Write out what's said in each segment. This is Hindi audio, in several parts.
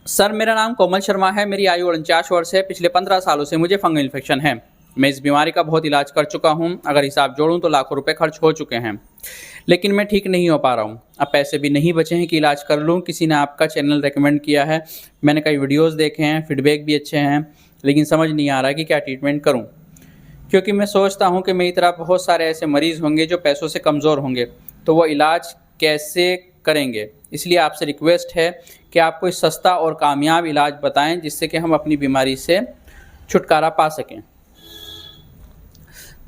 सर, मेरा नाम कोमल शर्मा है। मेरी आयु 49 वर्ष है। पिछले 15 सालों से मुझे फंगल इन्फेक्शन है। मैं इस बीमारी का बहुत इलाज कर चुका हूँ। अगर हिसाब जोड़ूं तो लाखों रुपए खर्च हो चुके हैं, लेकिन मैं ठीक नहीं हो पा रहा हूँ। अब पैसे भी नहीं बचे हैं कि इलाज कर लूँ। किसी ने आपका चैनल रेकमेंड किया है, मैंने कई वीडियोज़ देखे हैं, फीडबैक भी अच्छे हैं, लेकिन समझ नहीं आ रहा कि क्या ट्रीटमेंट करूँ। क्योंकि मैं सोचता हूँ कि मेरी तरह बहुत सारे ऐसे मरीज़ होंगे जो पैसों से कमज़ोर होंगे, तो वो इलाज कैसे करेंगे। इसलिए आपसे रिक्वेस्ट है कि आप कोई सस्ता और कामयाब इलाज बताएं, जिससे कि हम अपनी बीमारी से छुटकारा पा सकें।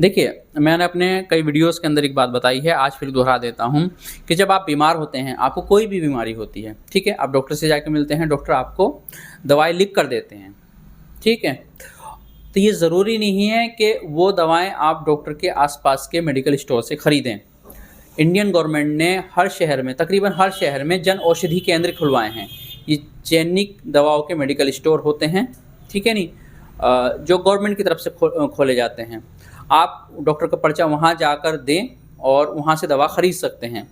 देखिए, मैंने अपने कई वीडियोज़ के अंदर एक बात बताई है, आज फिर दोहरा देता हूँ कि जब आप बीमार होते हैं, आपको कोई भी बीमारी होती है, ठीक है, आप डॉक्टर से जाके मिलते हैं, डॉक्टर आपको दवाई लिख कर देते हैं, ठीक है। तो ये ज़रूरी नहीं है कि वो दवाएं आप डॉक्टर के आसपास के मेडिकल स्टोर से ख़रीदें। इंडियन गवर्नमेंट ने हर शहर में, तकरीबन हर शहर में जन औषधि केंद्र खुलवाए हैं। ये चयनित दवाओं के मेडिकल स्टोर होते हैं, ठीक है नी, जो गवर्नमेंट की तरफ से खोले जाते हैं। आप डॉक्टर का पर्चा वहाँ जाकर दें और वहाँ से दवा ख़रीद सकते हैं।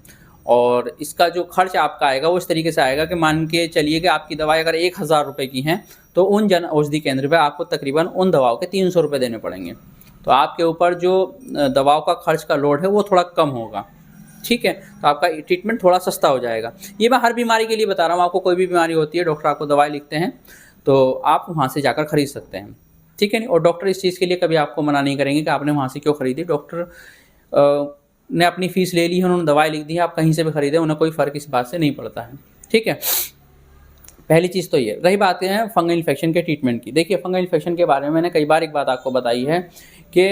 और इसका जो खर्च आपका आएगा वो इस तरीके से आएगा कि मान के चलिए कि आपकी दवाई अगर 1000 रुपये की हैं, तो उन जन औषधि केंद्र पे आपको तकरीबन उन दवाओं के 300 रुपये देने पड़ेंगे। तो आपके ऊपर जो दवाओं का खर्च का लोड है वो थोड़ा कम होगा, ठीक है। तो आपका ट्रीटमेंट थोड़ा सस्ता हो जाएगा। ये मैं हर बीमारी के लिए बता रहा हूँ। आपको कोई भी बीमारी होती है, डॉक्टर आपको दवाई लिखते हैं, तो आप वहाँ से जाकर ख़रीद सकते हैं, ठीक है नहीं। और डॉक्टर इस चीज़ के लिए कभी आपको मना नहीं करेंगे कि आपने वहाँ से क्यों ख़रीदी। डॉक्टर ने अपनी फ़ीस ले ली है, उन्होंने दवाई लिख दी है, आप कहीं से भी ख़रीदें, उन्हें कोई फ़र्क इस बात से नहीं पड़ता है, ठीक है। पहली चीज़ तो ये रही। बात है फंगल इन्फेक्शन के ट्रीटमेंट की। देखिए, फंगल इन्फेक्शन के बारे में मैंने कई बार एक बात आपको बताई है कि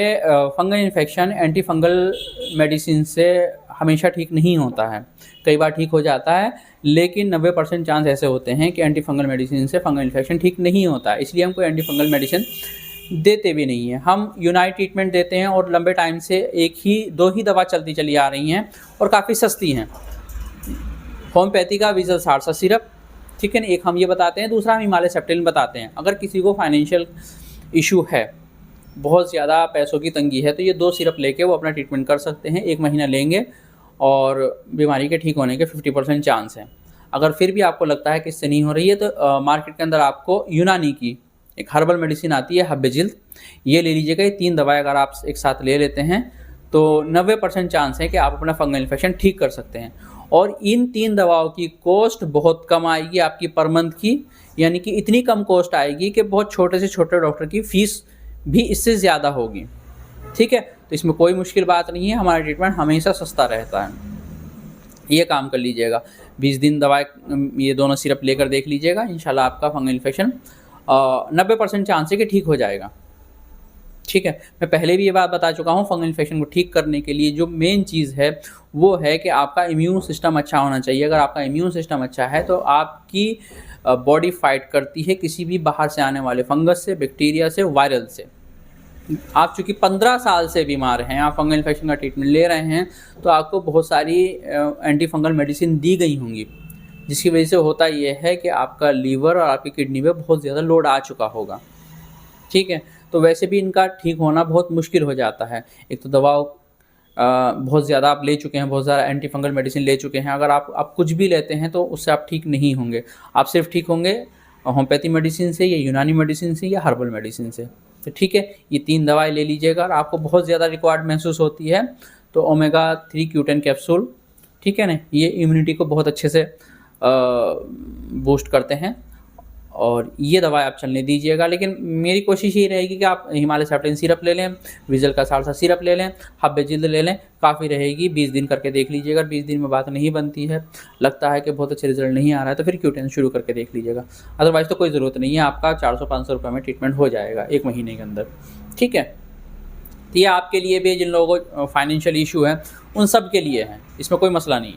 fungal infection anti fungal medicine से हमेशा ठीक नहीं होता है। कई बार ठीक हो जाता है, लेकिन 90% चांस ऐसे होते हैं कि एंटी फंगल मेडिसिन से फंगल इन्फेक्शन ठीक नहीं होता है। इसलिए हम कोई एंटी फंगल मेडिसिन देते भी नहीं है। हम यूनाइट ट्रीटमेंट देते हैं और लंबे टाइम से दो ही दवा चलती चली आ रही हैं और काफ़ी सस्ती हैं। होम्योपैथी का विजल सारसा सिरप, ठीक है ना, एक हम ये बताते हैं, दूसरा हम हिमालय सेप्टेलिन बताते हैं। अगर किसी को फाइनेंशियल इशू है, बहुत ज़्यादा पैसों की तंगी है, तो ये 2 सिरप लेके वो अपना ट्रीटमेंट कर सकते हैं। 1 महीना लेंगे और बीमारी के ठीक होने के 50% चांस हैं। अगर फिर भी आपको लगता है कि इससे नहीं हो रही है, तो मार्केट के अंदर आपको यूनानी की एक हर्बल मेडिसिन आती है, हब्बे जिल्द, ये ले लीजिएगा। ये 3 दवाएँ अगर आप एक साथ ले लेते हैं तो 90% चांस है कि आप अपना फंगल इन्फेक्शन ठीक कर सकते हैं। और इन 3 दवाओं की कॉस्ट बहुत कम आएगी आपकी पर मंथ की, यानी कि इतनी कम कॉस्ट आएगी कि बहुत छोटे से छोटे डॉक्टर की फ़ीस भी इससे ज़्यादा होगी, ठीक है। तो इसमें कोई मुश्किल बात नहीं है, हमारा ट्रीटमेंट हमेशा सस्ता रहता है। ये काम कर लीजिएगा। 20 दिन दवाई ये दोनों सिरप लेकर देख लीजिएगा, इंशाल्लाह आपका फंगल इन्फेक्शन 90% चांस है कि ठीक हो जाएगा, ठीक है। मैं पहले भी ये बात बता चुका हूँ, फंगल इन्फेक्शन को ठीक करने के लिए जो मेन चीज़ है वो है कि आपका इम्यून सिस्टम अच्छा होना चाहिए। अगर आपका इम्यून सिस्टम अच्छा है तो आपकी बॉडी फाइट करती है किसी भी बाहर से आने वाले फंगस से, बैक्टीरिया से, वायरल से। आप चूँकि 15 साल से बीमार हैं, आप फंगल इन्फेक्शन का ट्रीटमेंट ले रहे हैं, तो आपको बहुत सारी एंटी फंगल मेडिसिन दी गई होंगी, जिसकी वजह से होता ये है कि आपका लीवर और आपकी किडनी पे बहुत ज़्यादा लोड आ चुका होगा, ठीक है। तो वैसे भी इनका ठीक होना बहुत मुश्किल हो जाता है। एक तो दवाओं बहुत ज़्यादा आप ले चुके हैं, बहुत ज़्यादा एंटी फंगल मेडिसिन ले चुके हैं। अगर आप कुछ भी लेते हैं तो उससे आप ठीक नहीं होंगे। आप सिर्फ ठीक होंगे होम्योपैथी मेडिसिन से या यूनानी मेडिसिन से या हर्बल मेडिसिन से। तो ठीक है, ये 3 दवाई ले लीजिएगा। और आपको बहुत ज़्यादा रिक्वायर्ड महसूस होती है तो ओमेगा 3 Q10 कैप्सूल, ठीक है ना, ये इम्यूनिटी को बहुत अच्छे से बूस्ट करते हैं और ये दवाई आप चलने दीजिएगा। लेकिन मेरी कोशिश ये रहेगी कि आप हिमालय सेप्टेलिन सिरप ले लें, विजल का सारसा सिरप ले लें, हब्बे जिल्द ले लें, काफ़ी रहेगी। 20 दिन करके देख लीजिएगा। 20 दिन में बात नहीं बनती है, लगता है कि बहुत अच्छे रिजल्ट नहीं आ रहा है, तो फिर Q10 शुरू करके देख लीजिएगा। अदरवाइज़ तो कोई ज़रूरत नहीं है, आपका 400-500 रुपये में ट्रीटमेंट हो जाएगा 1 महीने के अंदर, ठीक है। तो ये आपके लिए भी, जिन लोगों को फाइनेंशियल इशू है उन सब के लिए है, इसमें कोई मसला नहीं है।